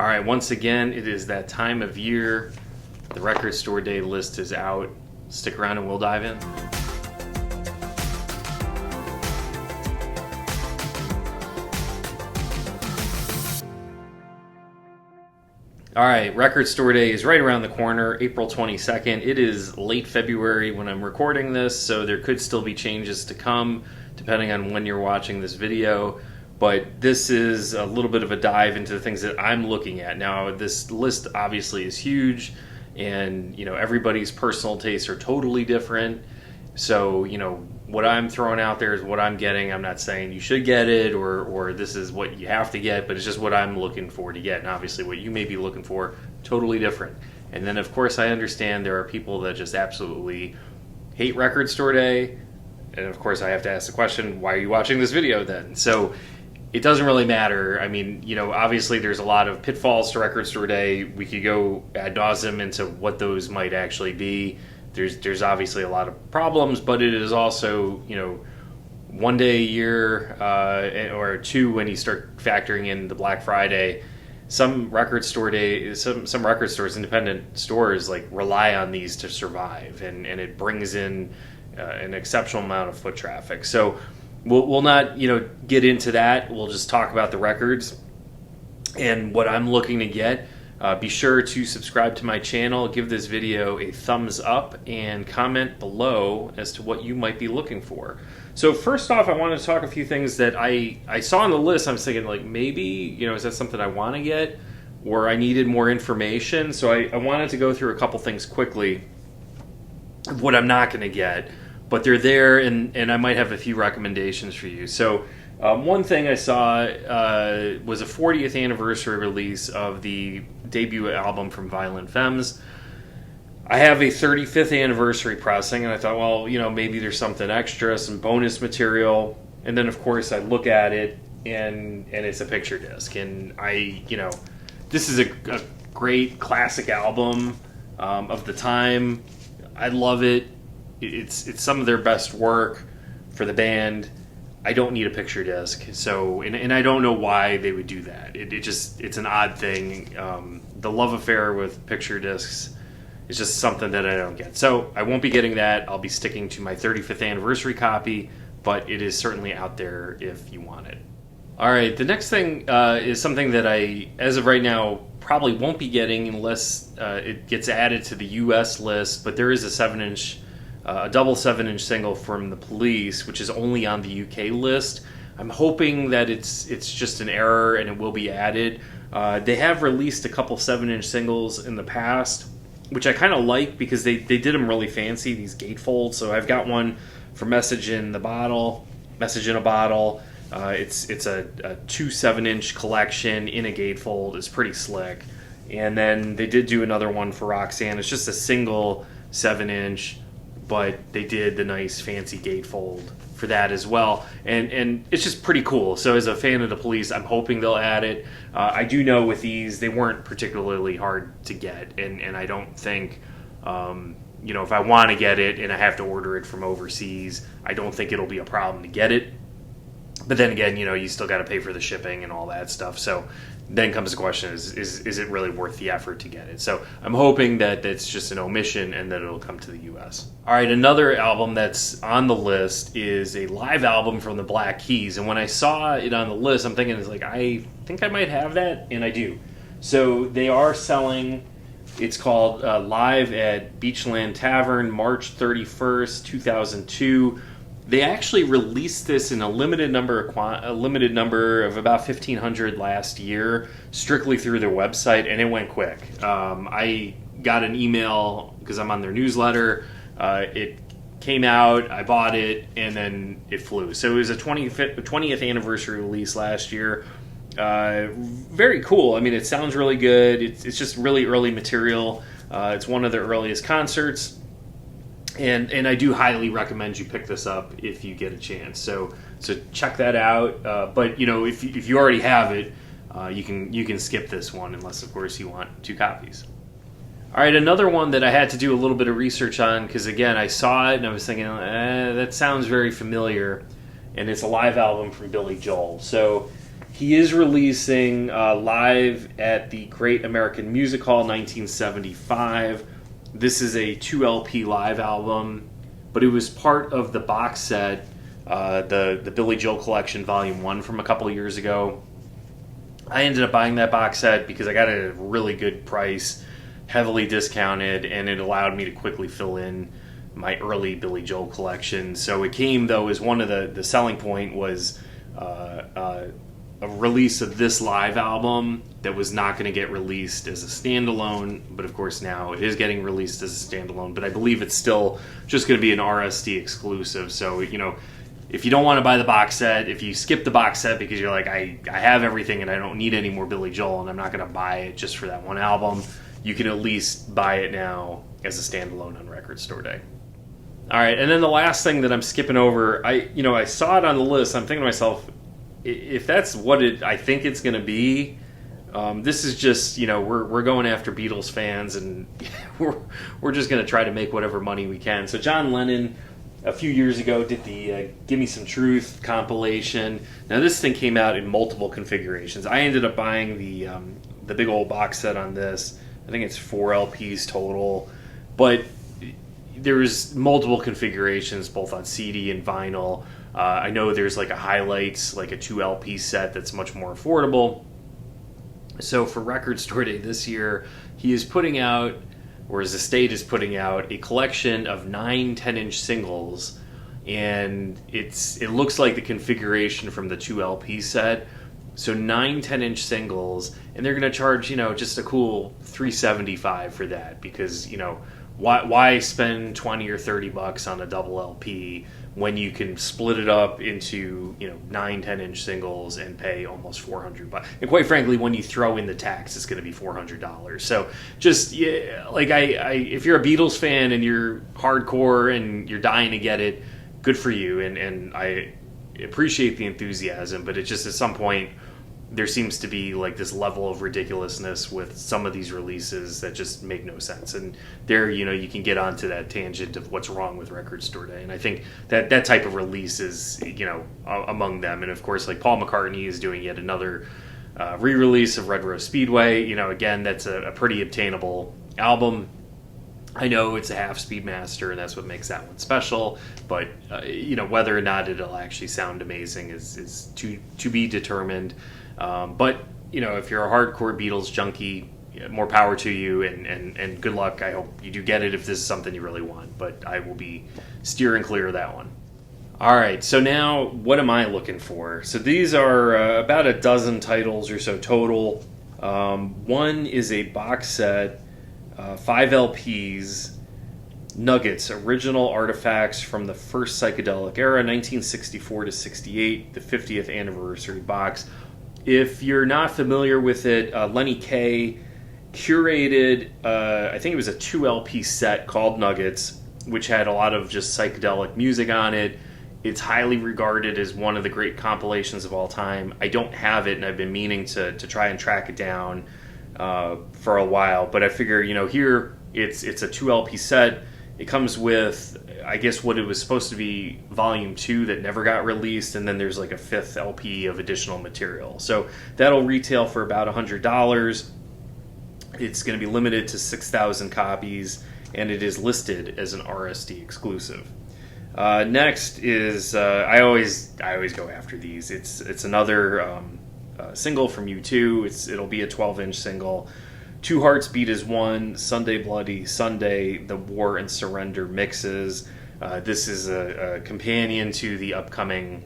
All right, once again, it is that time of year. The record store day list is out. Stick around and we'll dive in. All right, record store day is right around the corner, April 22nd. It is late February when I'm recording this, so there could still be changes to come depending on when you're watching this video. But this is a little bit of a dive into the things that I'm looking at. Now, this list obviously is huge, and everybody's personal tastes are totally different. So, what I'm throwing out there is what I'm getting. I'm not saying you should get it or this is what you have to get, but it's just what I'm looking for to get. And obviously what you may be looking for, totally different. And then, of course, I understand there are people that just absolutely hate record store day. And, of course, I have to ask the question, why are you watching this video then? So it doesn't really matter. I mean, obviously there's a lot of pitfalls to record store day. We could go ad nauseum into what those might actually be. There's obviously a lot of problems, but it is also, one day a year or two when you start factoring in the Black Friday. Some record store day, some record stores, independent stores, rely on these to survive, and it brings in an exceptional amount of foot traffic. So we'll not, get into that. We'll just talk about the records and what I'm looking to get. Be sure to subscribe to my channel, give this video a thumbs up, and comment below as to what you might be looking for. So first off, I want to talk a few things that I saw on the list. I was thinking, maybe, is that something I want to get? Or I needed more information. So I wanted to go through a couple things quickly of what I'm not going to get. But they're there, and I might have a few recommendations for you. So one thing I saw was a 40th anniversary release of the debut album from Violent Femmes. I have a 35th anniversary pressing, and I thought, well, maybe there's something extra, some bonus material. And then, of course, I look at it, and it's a picture disc. And this is a great classic album of the time. I love it. It's some of their best work for the band. I don't need a picture disc, so and I don't know why they would do that. It's an odd thing. The love affair with picture discs is just something that I don't get. So I won't be getting that. I'll be sticking to my 35th anniversary copy, but it is certainly out there if you want it. All right, the next thing is something that I, as of right now, probably won't be getting unless it gets added to the U.S. list. But there is a double 7-inch single from The Police, which is only on the UK list. I'm hoping that it's just an error and it will be added. They have released a couple 7-inch singles in the past, which I kind of like because they did them really fancy, these gatefolds. So I've got one for Message in a Bottle. It's a 2 7-inch collection in a gatefold. It's pretty slick. And then they did do another one for Roxanne. It's just a single 7-inch. But they did the nice fancy gatefold for that as well, and it's just pretty cool. So as a fan of The Police, I'm hoping they'll add it. I do know with these, they weren't particularly hard to get, and I don't think, if I want to get it and I have to order it from overseas, I don't think it'll be a problem to get it. But then again, you still got to pay for the shipping and all that stuff. So then comes the question, is it really worth the effort to get it? So I'm hoping that it's just an omission and that it'll come to the U.S. All right, another album that's on the list is a live album from the Black Keys. And when I saw it on the list, I'm thinking, I think I might have that, and I do. So they are selling, it's called Live at Beachland Tavern, March 31st, 2002. They actually released this in a limited number of about 1,500 last year, strictly through their website, and it went quick. I got an email because I'm on their newsletter. It came out, I bought it, and then it flew. So it was a 20th anniversary release last year. Very cool. I mean, it sounds really good. It's just really early material. It's one of their earliest concerts. And I do highly recommend you pick this up if you get a chance. So check that out. But if you already have it, you can skip this one unless, of course, you want 2 copies. All right, another one that I had to do a little bit of research on because again I saw it and I was thinking that sounds very familiar, and it's a live album from Billy Joel. So He is releasing live at the Great American Music Hall 1975. This is a 2 LP live album, but it was part of the box set, the Billy Joel Collection Volume 1 from a couple of years ago. I ended up buying that box set because I got it at a really good price, heavily discounted, and it allowed me to quickly fill in my early Billy Joel collection. So it came, though, as one of the selling point was a release of this live album that was not going to get released as a standalone, but of course now it is getting released as a standalone, but I believe it's still just going to be an RSD exclusive. So, if you don't want to buy the box set, if you skip the box set because you're like, I have everything and I don't need any more Billy Joel and I'm not going to buy it just for that one album, you can at least buy it now as a standalone on Record Store Day. All right, and then the last thing that I'm skipping over, I saw it on the list. I'm thinking to myself, if that's what I think it's going to be, this is just, we're going after Beatles fans, and we're just going to try to make whatever money we can. So John Lennon, a few years ago, did the Give Me Some Truth compilation. Now this thing came out in multiple configurations. I ended up buying the big old box set on this. I think it's 4 LPs total, but there was multiple configurations, both on CD and vinyl. I know there's like a highlights, like a 2 LP set that's much more affordable. So for Record Store Day this year, he is putting out, or his estate is putting out, a collection of 9 10-inch singles, and it looks like the configuration from the 2 LP set. So 9 10-inch singles, and they're going to charge, just a cool $375 for that, because, why spend $20 or $30 on a double LP when you can split it up into 9 10-inch singles and pay almost $400? And quite frankly, when you throw in the tax, it's going to be $400. So just if you're a Beatles fan and you're hardcore and you're dying to get it, good for you, and I appreciate the enthusiasm, but it just, at some point, there seems to be like this level of ridiculousness with some of these releases that just make no sense. And there, you can get onto that tangent of what's wrong with Record Store Day. And I think that type of release is, among them. And of course, like Paul McCartney is doing yet another re-release of Red Rose Speedway. Again, that's a pretty obtainable album. I know it's a half Speedmaster, and that's what makes that one special. But whether or not it'll actually sound amazing is to be determined. But if you're a hardcore Beatles junkie, more power to you, and good luck. I hope you do get it if this is something you really want. But I will be steering clear of that one. All right, so now what am I looking for? So these are about a dozen titles or so total. One is a box set. 5 LPs, Nuggets, original artifacts from the first psychedelic era, 1964 to 68, the 50th anniversary box. If you're not familiar with it, Lenny Kaye curated, I think it was a 2 LP set called Nuggets, which had a lot of just psychedelic music on it. It's highly regarded as one of the great compilations of all time. I don't have it, and I've been meaning to try and track it down for a while, but I figure, here it's a 2 LP set. It comes with, I guess, what it was supposed to be Volume 2 that never got released, and then there's like a 5th LP of additional material. So that'll retail for about $100. It's going to be limited to 6,000 copies, and it is listed as an RSD exclusive. Next is, I always go after these. It's another single from U2. It'll be a 12-inch single. Two Hearts Beat as One, Sunday Bloody Sunday, the War and Surrender mixes. This is a companion to the upcoming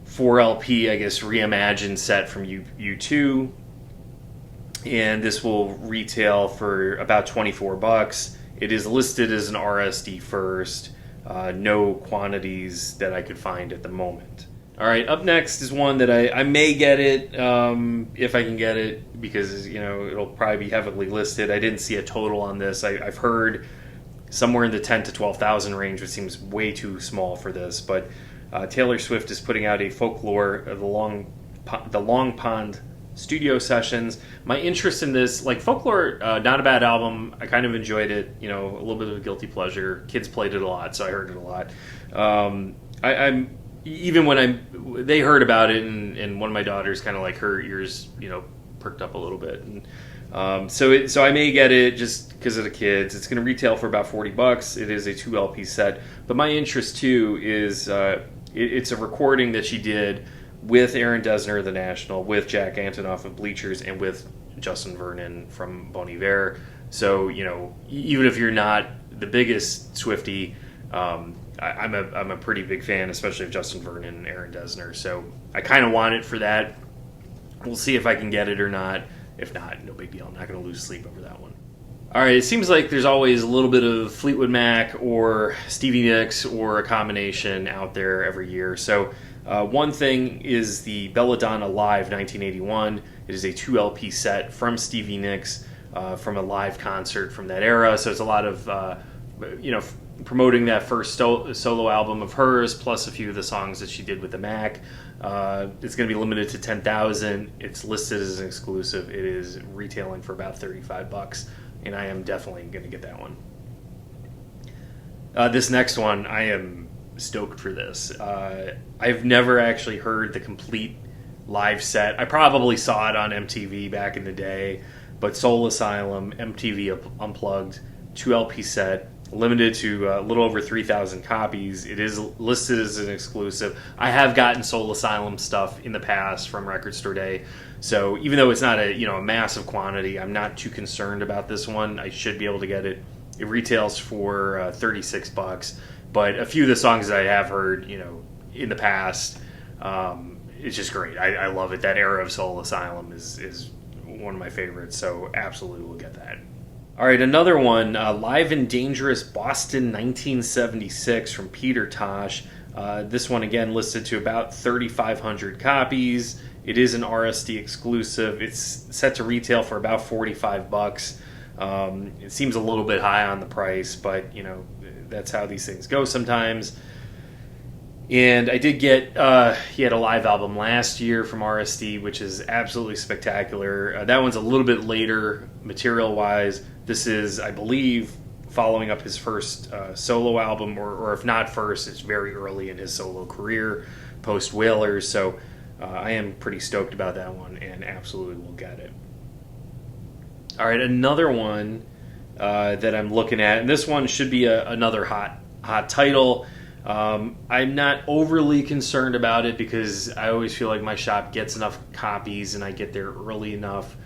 4LP, I guess, reimagined set from U2. And this will retail for about $24. It is listed as an RSD first. No quantities that I could find at the moment. All right, up next is one that I may get it if I can get it, because it'll probably be heavily listed. I didn't see a total on this. I've heard somewhere in the 10 to 12,000 range, which seems way too small for this. But Taylor Swift is putting out a Folklore of the Long Pond studio sessions. My interest in this, like Folklore, not a bad album. I kind of enjoyed it. A little bit of a guilty pleasure. Kids played it a lot, so I heard it a lot. I'm even when they heard about it, and one of my daughters kind of like her ears, perked up a little bit, and so I may get it just because of the kids. It's going to retail for about $40. It is a 2 LP set, but my interest too is it's a recording that she did with Aaron Dessner of the National, with Jack Antonoff of Bleachers, and with Justin Vernon from Bon Iver. So even if you're not the biggest Swiftie, I'm a pretty big fan, especially of Justin Vernon and Aaron Dessner. So I kind of want it for that. We'll see if I can get it or not. If not, no big deal. I'm not going to lose sleep over that one. All right, it seems like there's always a little bit of Fleetwood Mac or Stevie Nicks or a combination out there every year. So one thing is the Belladonna Live 1981. It is a 2 LP set from Stevie Nicks from a live concert from that era. So it's a lot of, promoting that first solo album of hers, plus a few of the songs that she did with the Mac. It's going to be limited to 10,000. It's listed as an exclusive. It is retailing for about $35, and I am definitely going to get that one. This next one, I am stoked for this. I've never actually heard the complete live set. I probably saw it on MTV back in the day, but Soul Asylum, MTV Unplugged, 2 LP set, limited to a little over 3,000 copies. It is listed as an exclusive. I have gotten Soul Asylum stuff in the past from Record Store Day, so even though it's not a massive quantity, I'm not too concerned about this one. I should be able to get it. It retails for $36, but a few of the songs that I have heard, in the past, it's just great. I love it. That era of Soul Asylum is one of my favorites, so absolutely we'll get that. All right, another one, Live and Dangerous Boston 1976 from Peter Tosh. This one, again, listed to about 3,500 copies. It is an RSD exclusive. It's set to retail for about $45. It seems a little bit high on the price, but, that's how these things go sometimes. And I did get, he had a live album last year from RSD, which is absolutely spectacular. That one's a little bit later material-wise. This is, I believe, following up his first solo album, or if not first, it's very early in his solo career, post Whalers. So I am pretty stoked about that one, and absolutely will get it. All right, another one that I'm looking at, and this one should be another hot title. I'm not overly concerned about it because I always feel like my shop gets enough copies and I get there early enough.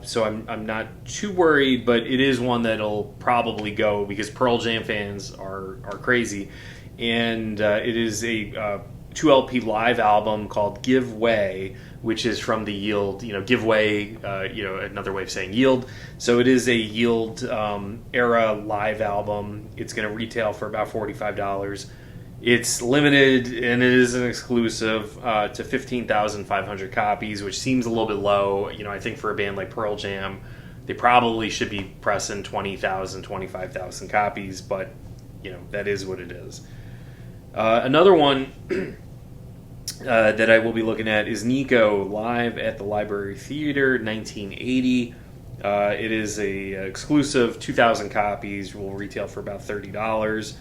So I'm not too worried, but it is one that'll probably go because Pearl Jam fans are crazy. And it is a 2 LP live album called Give Way, which is from the Yield, Give Way, another way of saying Yield. So it is a Yield era live album. It's going to retail for about $45. It's limited, and it is an exclusive to 15,500 copies, which seems a little bit low. I think for a band like Pearl Jam, they probably should be pressing 20,000, 25,000 copies, but, that is what it is. Another one that I will be looking at is Nico, live at the Library Theater, 1980. It is a exclusive, 2,000 copies, will retail for about $30.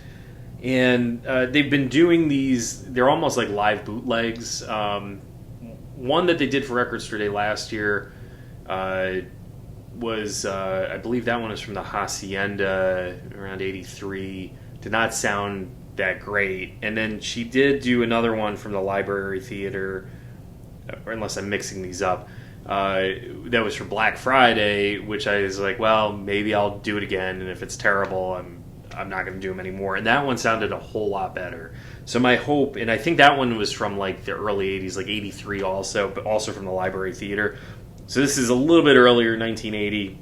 And they've been doing these, they're almost like live bootlegs. One that they did for Record Store Day last year was, I believe that one is from the Hacienda around 83. Did not sound that great. And then she did do another one from the Library Theater, or unless I'm mixing these up, that was for Black Friday, which I was like, well, maybe I'll do it again, and if it's terrible, I'm not going to do them anymore. And that one sounded a whole lot better. So my hope, and I think that one was from like the early 80s, like 83 also, but also from the Library Theater. So this is a little bit earlier, 1980.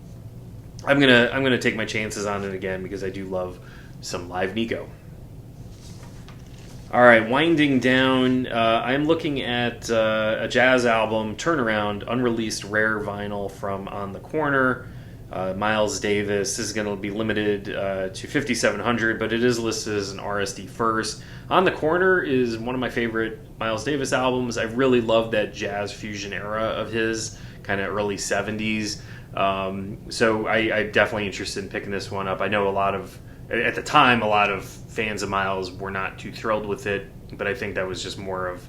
I'm gonna take my chances on it again because I do love some live Nico. All right, winding down, I'm looking at a jazz album, Turnaround, unreleased rare vinyl from On the Corner. Miles Davis. This is going to be limited to 5,700, but it is listed as an RSD first. On the Corner is one of my favorite Miles Davis albums. I really love that jazz fusion era of his, kind of early 70s. So I'm definitely interested in picking this one up. I know a lot of at the time, a lot of fans of Miles were not too thrilled with it, but I think that was just more of,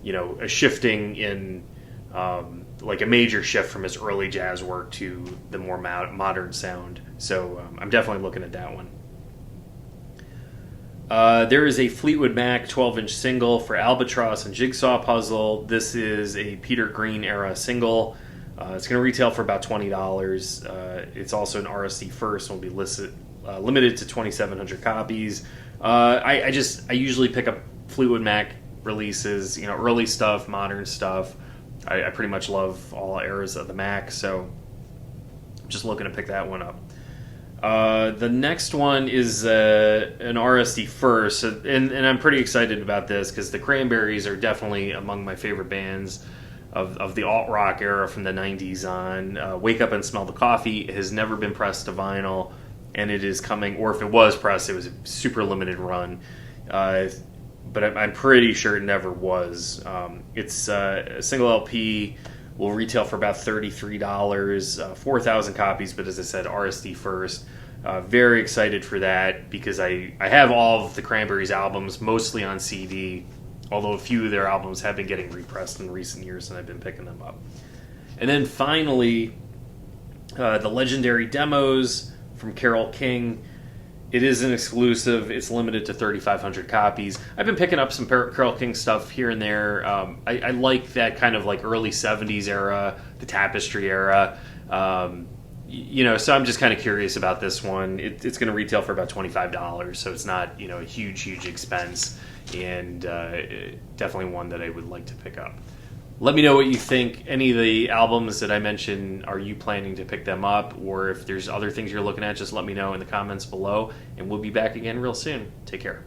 a shifting in, like a major shift from his early jazz work to the more modern sound. So I'm definitely looking at that one. There is a Fleetwood Mac 12-inch single for Albatross and Jigsaw Puzzle. This is a Peter Green era single. It's going to retail for about $20. It's also an RSD first and will be limited to 2,700 copies. I usually pick up Fleetwood Mac releases, early stuff, modern stuff. I pretty much love all eras of the Mac, so I'm just looking to pick that one up. The next one is an RSD first, and I'm pretty excited about this because the Cranberries are definitely among my favorite bands of the alt-rock era from the 90s on. Wake Up and Smell the Coffee has never been pressed to vinyl, and it is coming, or if it was pressed, it was a super limited run. But I'm pretty sure it never was. It's a single LP, will retail for about $33, 4,000 copies, but as I said, RSD first. Very excited for that because I have all of the Cranberries albums, mostly on CD, although a few of their albums have been getting repressed in recent years and I've been picking them up. And then finally, the Legendary Demos from Carole King. It is an exclusive. It's limited to 3,500 copies. I've been picking up some Carole King stuff here and there. I like that kind of like early 70s era, the Tapestry era. So I'm just kind of curious about this one. It's going to retail for about $25, so it's not, a huge expense, and definitely one that I would like to pick up. Let me know what you think. Any of the albums that I mentioned, are you planning to pick them up? Or if there's other things you're looking at, just let me know in the comments below. And we'll be back again real soon. Take care.